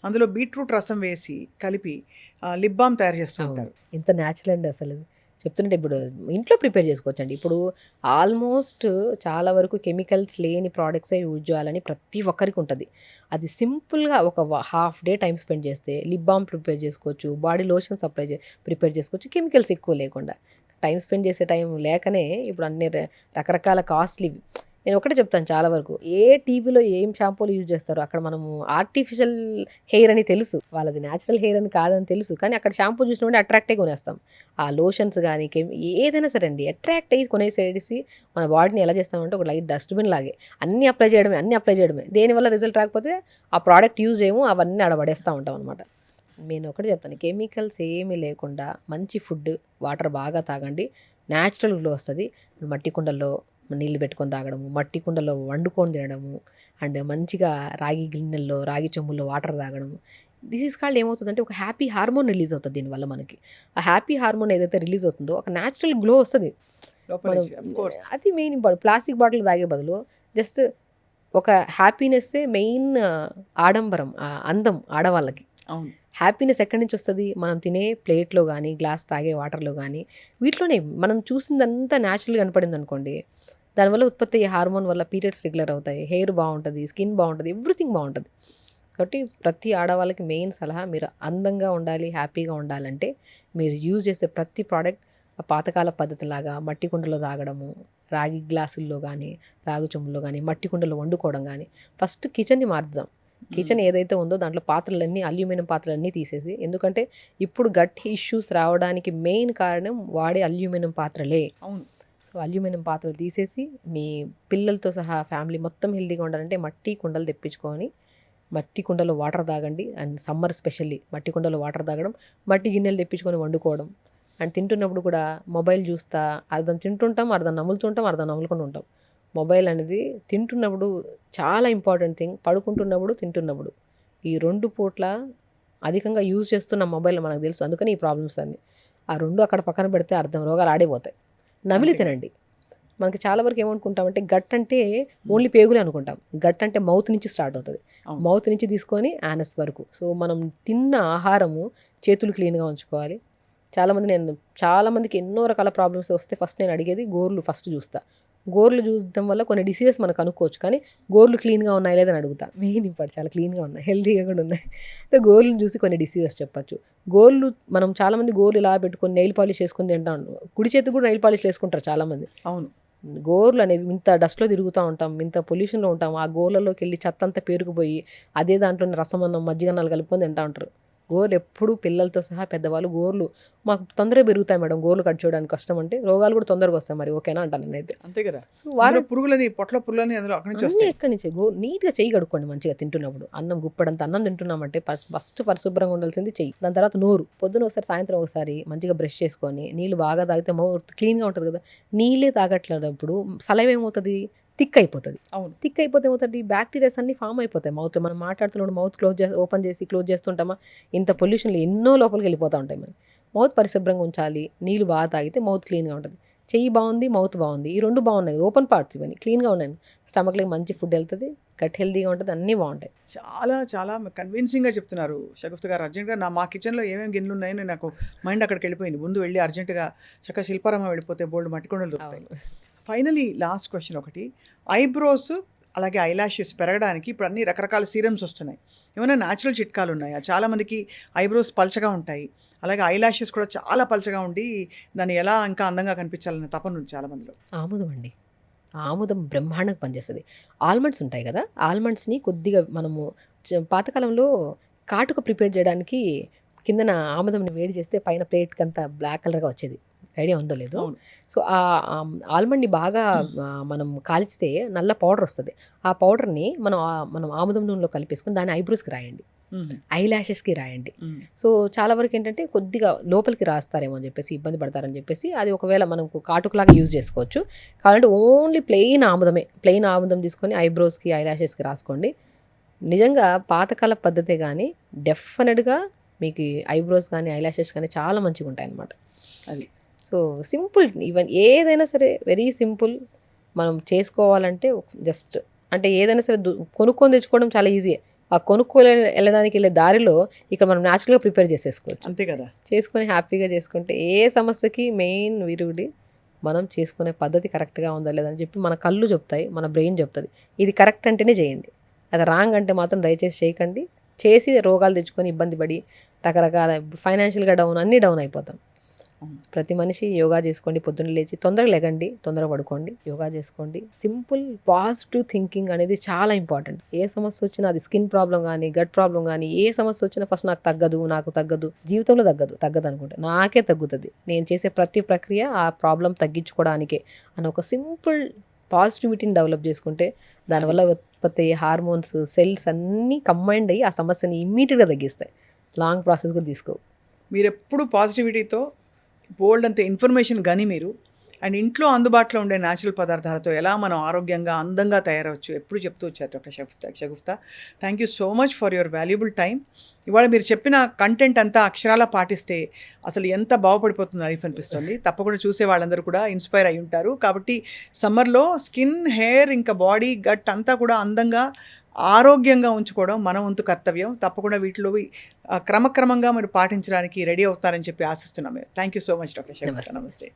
అందులో బీట్రూట్ రసం వేసి కలిపి లిప్ బామ్ తయారు చేస్తూ ఉంటారు. ఎంత న్యాచురల్ అండి అసలు. చెప్తుంటే ఇప్పుడు ఇంట్లో ప్రిపేర్ చేసుకోవచ్చండి. ఇప్పుడు ఆల్మోస్ట్ చాలా వరకు కెమికల్స్ లేని ప్రోడక్ట్సే యూజ్ చేయాలని ప్రతి ఒక్కరికి ఉంటుంది. అది సింపుల్గా ఒక హాఫ్ డే టైం స్పెండ్ చేస్తే లిప్ బామ్ ప్రిపేర్ చేసుకోవచ్చు, బాడీ లోషన్స్ ప్రిపేర్ చేసుకోవచ్చు, కెమికల్స్ ఎక్కువ లేకుండా. టైం స్పెండ్ చేసే టైం లేకనే ఇప్పుడు అన్ని రకరకాల కాస్ట్లీ. నేను ఒకటే చెప్తాను, చాలా వరకు ఏ టీవీలో ఏం షాంపూలు యూజ్ చేస్తారో అక్కడ మనము ఆర్టిఫిషియల్ హెయిర్ అని తెలుసు, వాళ్ళది న్యాచురల్ హెయిర్ అని కాదని తెలుసు, కానీ అక్కడ షాంపూ చూసినప్పుడు అట్రాక్ట్ అయ్యి కొనేస్తాం. ఆ లోషన్స్ కానీ ఏదైనా సరే అండి, అట్రాక్ట్ అయ్యి కొనేసేసి మన బాడీని ఎలా చేస్తామంటే ఒక లైట్ డస్ట్బిన్ లాగే అన్నీ అప్లై చేయడమే. దేనివల్ల రిజల్ట్ రాకపోతే ఆ ప్రోడక్ట్ యూజ్ చేయము, అవన్నీ ఆడబడేస్తూ ఉంటాం అనమాట. నేను ఒకటి చెప్తాను, కెమికల్స్ ఏమీ లేకుండా మంచి ఫుడ్, వాటర్ బాగా తాగండి, న్యాచురల్ గ్లో వస్తుంది. మట్టి కుండల్లో నీళ్ళు పెట్టుకొని తాగడము, మట్టి కుండలో వండుకొని తినడము, అండ్ మంచిగా రాగి గిన్నెల్లో రాగి చెంబుల్లో వాటర్ తాగడము, దిస్ ఈజ్ కాల్డ్ ఏమవుతుందంటే ఒక హ్యాపీ హార్మోన్ రిలీజ్ అవుతుంది దీనివల్ల మనకి. ఆ హ్యాపీ హార్మోన్ ఏదైతే రిలీజ్ అవుతుందో ఒక న్యాచురల్ గ్లో వస్తుంది. లోపల మనం నుంచి ఆఫ్ కోర్స్. అది మెయిన్ ఇంపార్టెంట్. ప్లాస్టిక్ బాటిల్ తాగే బదులు జస్ట్ ఒక హ్యాపీనెస్సే మెయిన్ ఆడంబరం, అందం ఆడవాళ్ళకి. అవును. హ్యాపీనెస్ ఎక్కడి నుంచి వస్తుంది? మనం తినే ప్లేట్‌లో గానీ, గ్లాస్ తాగే వాటర్‌లో గానీ, వీటిలోనే మనం చూసిందంతా న్యాచురల్‌గా కనపడిందనుకోండి, దానివల్ల ఉత్పత్తి అయ్యే హార్మోన్ వల్ల పీరియడ్స్ రెగ్యులర్ అవుతాయి. హెయిర్ బావుంటది, స్కిన్ బావుంటది, ఎవ్రీథింగ్ బావుంటది. కాబట్టి ప్రతి ఆడవాళ్ళకి మెయిన్ సలహా, మీరు అందంగా ఉండాలి, హ్యాపీగా ఉండాలంటే మీరు యూజ్ చేసే ప్రతి ప్రోడక్ట్ పాతకాల పద్ధతిలాగా మట్టి కుండలో తాగడము, రాగి గ్లాసుల్లో గానీ, రాగి చెంబుల్లో గానీ, మట్టి కుండలో వండుకోవడం గానీ, ఫస్ట్ కిచెన్‌ని మార్చుదాం. కిచెన్ ఏదైతే ఉందో దాంట్లో పాత్రలన్నీ అల్యూమినియం పాత్రలన్నీ తీసేసి, ఎందుకంటే ఇప్పుడు గట్ ఇష్యూస్ రావడానికి మెయిన్ కారణం వాడే అల్యూమినియం పాత్రలే. అవును. సో అల్యూమినియం పాత్రలు తీసేసి మీ పిల్లలతో సహా ఫ్యామిలీ మొత్తం హెల్తీగా ఉండాలంటే మట్టి కుండలు తెప్పించుకొని మట్టి కుండలో వాటర్ తాగండి. అండ్ సమ్మర్ స్పెషల్లీ మట్టి కుండలో వాటర్ తాగడం, మట్టి గిన్నెలు తెప్పించుకొని వండుకోవడం. అండ్ తింటున్నప్పుడు కూడా మొబైల్ చూస్తా అర్ధం తింటుంటాం, అర్ధం నములుతుంటాం, అర్ధం నములుకుండా ఉంటాం. మొబైల్ అనేది తింటున్నప్పుడు చాలా ఇంపార్టెంట్ థింగ్, పడుకుంటున్నప్పుడు, తింటున్నప్పుడు ఈ 2 పూట్ల అధికంగా యూజ్ చేస్తున్న మొబైల్ మనకు తెలుసు. అందుకని ఈ ప్రాబ్లమ్స్ అన్నీ. ఆ 2 అక్కడ పక్కన పెడితే అర్థం రోగాలు ఆడైపోతాయి. నమిలి అంతే. తినండి. మనకి చాలా వరకు ఏమనుకుంటామంటే గట్ అంటే ఓన్లీ పేగులే అనుకుంటాం. గట్ అంటే మౌత్ నుంచి స్టార్ట్ అవుతుంది. అవును. మౌత్ నుంచి తీసుకొని యానస్ వరకు. సో మనం తిన్న ఆహారము చేతులు క్లీన్గా ఉంచుకోవాలి. చాలామందికి ఎన్నో రకాల ప్రాబ్లమ్స్ వస్తే ఫస్ట్ నేను అడిగేది గోర్లు ఫస్ట్ చూస్తా. గోర్లు చూడడం వల్ల కొన్ని డిసీజెస్ మనకు కనుక్కోవచ్చు, కానీ గోర్లు క్లీన్గా ఉన్నాయి లేదని అడుగుతా. మెయిన్ ఇంపార్టెంట్, చాలా క్లీన్గా ఉన్నాయి, హెల్తీగా కూడా ఉన్నాయి. అంటే గోర్లను చూసి కొన్ని డిసీజెస్ చెప్పచ్చు. గోర్లు మనం చాలామంది గోర్లు ఇలా పెట్టుకొని నెయిల్ పాలిష్ చేసుకొని తింటాం. కుడి చేతికి కూడా నెయిల్ పాలిష్ వేసుకుంటారు చాలామంది. అవును. గోర్లు అనేవి ఇంత డస్ట్‌లో తిరుగుతూ ఉంటాం, ఇంత పొల్యూషన్‌లో ఉంటాం. ఆ గోర్లలోకి వెళ్ళి చెత్త అంతా పేరుకుపోయి అదే దాంట్లోనే రసమన్నం, మజ్జిగన్నాలు కలుపుకొని తింటా ఉంటారు. గోర్లు ఎప్పుడు పిల్లలతో సహా పెద్దవాళ్ళు గోర్లు మాకు తొందరగా పెరుగుతాయి మేడం, గోర్లు కట్ చేయడానికి కష్టం అంటే, రోగాలు కూడా తొందరగా వస్తాయి. మరి ఓకేనా అంటాను నేనైతే. అంతే కదా. వారం పురుగులని పొట్ల పురుగులని అందులో అక్కడి నుంచి అన్నీ వస్తాయి. ఎక్కడి నుంచే నీట్‌గా చెయ్యి కడుక్కోండి మంచిగా తింటున్నప్పుడు. అన్నం గుప్పెడంత అన్నం తింటున్నామంటే ఫస్ట్ పరిశుభ్రంగా ఉండాల్సింది చెయ్యి. దాని తర్వాత నోరు. పొద్దున ఒకసారి, సాయంత్రం ఒకసారి మంచిగా బ్రష్ చేసుకొని నీళ్ళు బాగా తాగితే మౌత్ క్లీన్‌గా ఉంటది కదా. నీళ్ళే తాగట్లేనప్పుడు సలైవ ఏమవుతది? థిక్ అయిపోతది. అవును. థిక్ అయిపోతే ఏమవుతది? బ్యాక్టీరియాస్ అన్నీ ఫామ్ అయిపోతాయి మౌత్. మనం మాట్లాడుతున్నప్పుడు మౌత్ ఓపెన్ చేసి, క్లోజ్ చేస్తుంటామా? ఇంత పొల్యూషన్‌లో ఎన్నో లోపలికి వెళ్ళిపోతా ఉంటాయి మనకి. మౌత్ పరిశుభ్రంగా ఉంచాలి. నీళ్ళు బాగా తాగితే మౌత్ క్లీన్‌గా ఉంటది. చెయ్యి బాగుంది, మౌత్ బాగుంది. ఈ 2 బాగున్నాయి. ఓపెన్ పార్ట్స్ ఇవన్నీ క్లీన్‌గా ఉన్నాయి. స్టమక్‌లోకి మంచి ఫుడ్ వెళ్తది. గట్ హెల్తీగా ఉంటది. అన్నీ బాగుంటాయి. చాలా చాలా కన్విన్సింగ్‌గా చెప్తున్నారు షగుఫ్తా గారు. అర్జెంట్‌గా మా కిచెన్‌లో ఏమేమి గిన్నెలు ఉన్నాయని నాకు మైండ్ అక్కడికి వెళ్ళిపోయింది. ముందు వెళ్ళి అర్జెంట్‌గా చక్కగా శిల్పారామం వెళ్ళిపోతే బోలెడు మట్టి కుండలు దొరుకుతాయి. అవును. ఫైనలీ లాస్ట్ క్వశ్చన్ ఒకటి. ఐబ్రోస్ అలాగే ఐలాషెస్ పెరగడానికి ఇప్పుడు అన్ని రకరకాల సీరమ్స్ వస్తున్నాయి. ఏమైనా న్యాచురల్ చిట్కాలు ఉన్నాయా? చాలామందికి ఐబ్రోస్ పల్చగా ఉంటాయి. అలాగే ఐలాషెస్ కూడా చాలా పల్చగా ఉండి దాన్ని ఎలా ఇంకా అందంగా కనిపించాలనే తపన ఉంది చాలామందిలో. ఆముదం అండి. ఆముదం బ్రహ్మాండంగా పనిచేస్తది. ఆల్మండ్స్ ఉంటాయి కదా. ఆల్మండ్స్‌ని కొద్దిగా మనము పాతకాలంలో కాటుక ప్రిపేర్ చేయడానికి కిందన ఆముదంని వేడి చేస్తే పైన ప్లేట్‌కంతా బ్లాక్ కలర్‌గా వచ్చేది. ఐడియా ఉందో లేదో. అవును. సో, ఆల్మండ్‌ని బాగా మనం కాల్చితే నల్ల పౌడర్ వస్తది. ఆ పౌడర్‌ని మనం ఆముదం నూనెలో కలిపేసుకొని దాన్ని ఐబ్రోస్‌కి రాయండి. హుహు. ఐలాషెస్‌కి రాయండి. హ్మ్. సో, చాలా వరకు ఏంటంటే కొద్దిగా లోపలికి రాస్తారేమో అని చెప్పేసి, ఇబ్బంది పడతారని చెప్పేసి అది ఒకవేళ మనకు కాటుకలాగా యూజ్ చేసుకోవచ్చు. కావాలంటే ఓన్లీ ప్లెయిన్ ఆముదమే. ప్లెయిన్ ఆముదం తీసుకొని ఐబ్రోస్‌కి, ఐలాషెస్‌కి రాసుకోండి. నిజంగా పాతకాల పద్ధతే గానీ డెఫినిట్‌గా మీకు ఐబ్రోస్ కానీ, ఐలాషెస్ కానీ చాలా మంచిగుంటాయన్నమాట. అది. సో, సింపుల్ ఈవెన్ ఏదైనా సరే వెరీ సింపుల్. మనం చేసుకోవాలంటే జస్ట్ అంటే ఏదైనా సరే కొనుక్కొని తెచ్చుకోవడం చాలా ఈజీయే. ఆ కొనుక్కొని వెళ్ళడానికి వెళ్ళే దారిలో ఇక్కడ మనం న్యాచురల్‌గా ప్రిపేర్ చేసేసుకోవచ్చు. అంతే కదా. చేసుకొని హ్యాపీగా చేసుకుంటే ఏ సమస్యకి మెయిన్ విరుగుడి మనం చేసుకునే పద్ధతి కరెక్ట్‌గా ఉందా లేదా అని చెప్పి మన కళ్ళు చెప్తాయి, మన బ్రెయిన్ చెప్తది. ఇది కరెక్ట్ అంటేనే చేయండి. అది రాంగ్ అంటే మాత్రం దయచేసి చేయకండి. చేసి రోగాలు తెచ్చుకొని ఇబ్బంది పడి రకరకాల ఫైనాన్షియల్‌గా అన్నీ డౌన్ అయిపోతాం. అవును. ప్రతి మనిషి యోగా చేసుకోండి. పొద్దున్న లేచి తొందరగా లెగండి, తొందరగా పడుకోండి, యోగా చేసుకోండి. సింపుల్ పాజిటివ్ థింకింగ్ అనేది చాలా ఇంపార్టెంట్. ఏ సమస్య వచ్చినా, అది స్కిన్ ప్రాబ్లం కానీ, గట్ ప్రాబ్లం కానీ, ఏ సమస్య వచ్చినా ఫస్ట్ నాకు తగ్గదు, జీవితంలో తగ్గదు అనుకుంటా. నాకే తగ్గుతుంది, నేను చేసే ప్రతి ప్రక్రియ ఆ ప్రాబ్లం తగ్గించుకోవడానికే అని ఒక సింపుల్ పాజిటివిటీని డెవలప్ చేసుకుంటే దానివల్ల ఉత్పత్తి అయ్యే హార్మోన్స్, సెల్స్ అన్నీ కంబైండ్ అయ్యి ఆ సమస్యని ఇమ్మీడియట్గా తగ్గిస్తాయి. లాంగ్ ప్రాసెస్ కూడా తీసుకోవు. మీరెప్పుడు పాజిటివిటీతో బోల్డ్ అంత ఇన్ఫర్మేషన్ గని మీరు అండ్ ఇంట్లో అందుబాటులో ఉండే న్యాచురల్ పదార్థాలతో ఎలా మనం ఆరోగ్యంగా, అందంగా తయారవచ్చు ఎప్పుడు చెప్తూ వచ్చారు doctor Shagufta. Thank you so much for your valuable time. ఇవాళ మీరు చెప్పిన కంటెంట్ అంతా అక్షరాలా పాటిస్తే అసలు ఎంత బాగుపడిపోతుందో లైఫ్ అనిపిస్తుంది. తప్పకుండా చూసే వాళ్ళందరూ కూడా ఇన్స్పైర్ అయి ఉంటారు. కాబట్టి సమ్మర్లో స్కిన్, హెయిర్, ఇంకా బాడీ, గట్ అంతా కూడా అందంగా, ఆరోగ్యంగా ఉంచుకోవడం మన వంతు కర్తవ్యం. తప్పకుండా వీటిలో క్రమక్రమంగా మీరు పాటించడానికి రెడీ అవుతారని చెప్పి ఆశిస్తున్నాం. Thank you so much doctor Shagufta. నమస్తే.